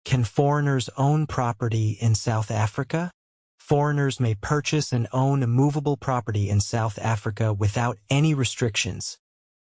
Can foreigners own property in South Africa? Foreigners may purchase and own immovable property in South Africa without any restrictions,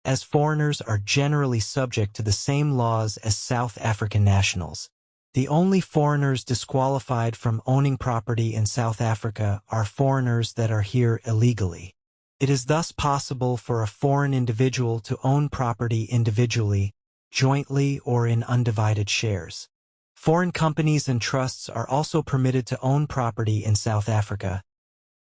as foreigners are generally subject to the same laws as South African nationals. The only foreigners disqualified from owning property in South Africa are foreigners that are here illegally. It is thus possible for a foreign individual to own property individually, jointly, or in undivided shares. Foreign companies and trusts are also permitted to own property in South Africa,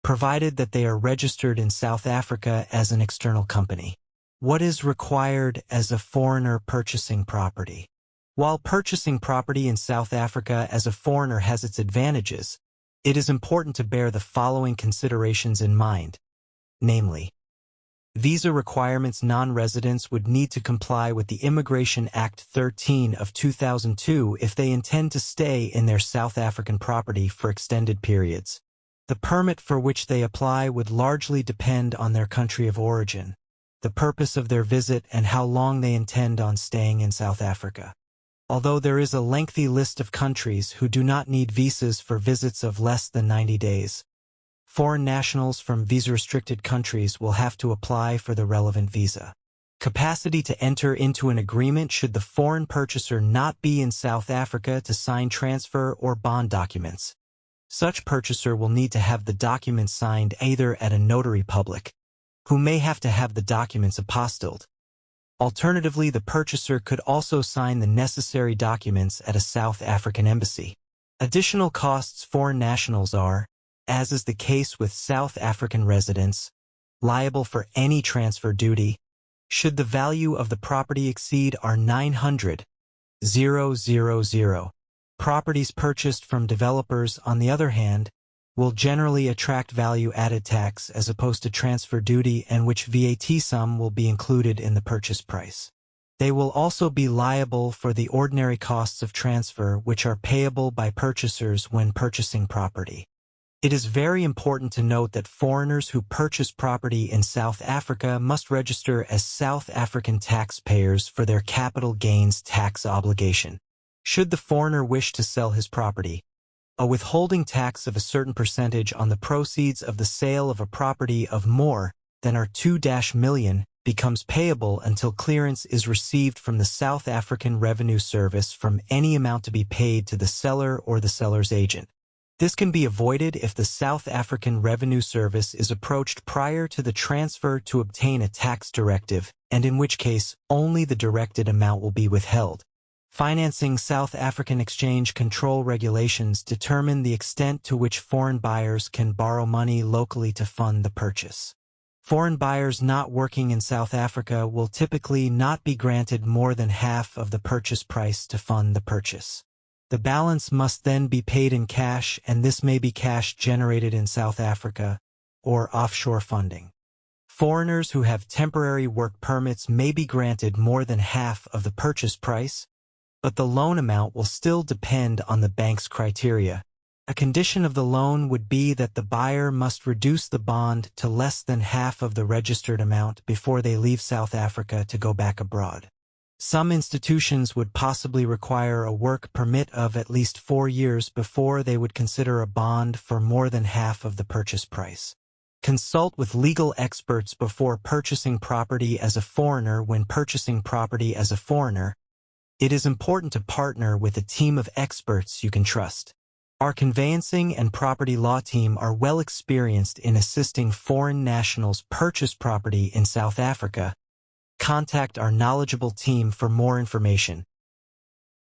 provided that they are registered in South Africa as an external company. What is required as a foreigner purchasing property? While purchasing property in South Africa as a foreigner has its advantages, it is important to bear the following considerations in mind, namely, visa requirements. Non-residents would need to comply with the Immigration Act 13 of 2002 if they intend to stay in their South African property for extended periods. The permit for which they apply would largely depend on their country of origin, the purpose of their visit, and how long they intend on staying in South Africa. Although there is a lengthy list of countries who do not need visas for visits of less than 90 days, foreign nationals from visa-restricted countries will have to apply for the relevant visa. Capacity to enter into an agreement should the foreign purchaser not be in South Africa to sign transfer or bond documents. Such purchaser will need to have the documents signed either at a notary public, who may have to have the documents apostilled. Alternatively, the purchaser could also sign the necessary documents at a South African embassy. Additional costs. Foreign nationals are, as is the case with South African residents, liable for any transfer duty, should the value of the property exceed R900,000. Properties purchased from developers, on the other hand, will generally attract value-added tax as opposed to transfer duty, and which VAT sum will be included in the purchase price. They will also be liable for the ordinary costs of transfer, which are payable by purchasers when purchasing property. It is very important to note that foreigners who purchase property in South Africa must register as South African taxpayers for their capital gains tax obligation. Should the foreigner wish to sell his property, a withholding tax of a certain percentage on the proceeds of the sale of a property of more than R2 million becomes payable until clearance is received from the South African Revenue Service from any amount to be paid to the seller or the seller's agent. This can be avoided if the South African Revenue Service is approached prior to the transfer to obtain a tax directive, and in which case only the directed amount will be withheld. Financing. South African exchange control regulations determine the extent to which foreign buyers can borrow money locally to fund the purchase. Foreign buyers not working in South Africa will typically not be granted more than half of the purchase price to fund the purchase. The balance must then be paid in cash, and this may be cash generated in South Africa or offshore funding. Foreigners who have temporary work permits may be granted more than half of the purchase price, but the loan amount will still depend on the bank's criteria. A condition of the loan would be that the buyer must reduce the bond to less than half of the registered amount before they leave South Africa to go back abroad. Some institutions would possibly require a work permit of at least 4 years before they would consider a bond for more than half of the purchase price. Consult with legal experts before purchasing property as a foreigner. When purchasing property as a foreigner, it is important to partner with a team of experts you can trust. Our conveyancing and property law team are well experienced in assisting foreign nationals purchase property in South Africa. Contact our knowledgeable team for more information.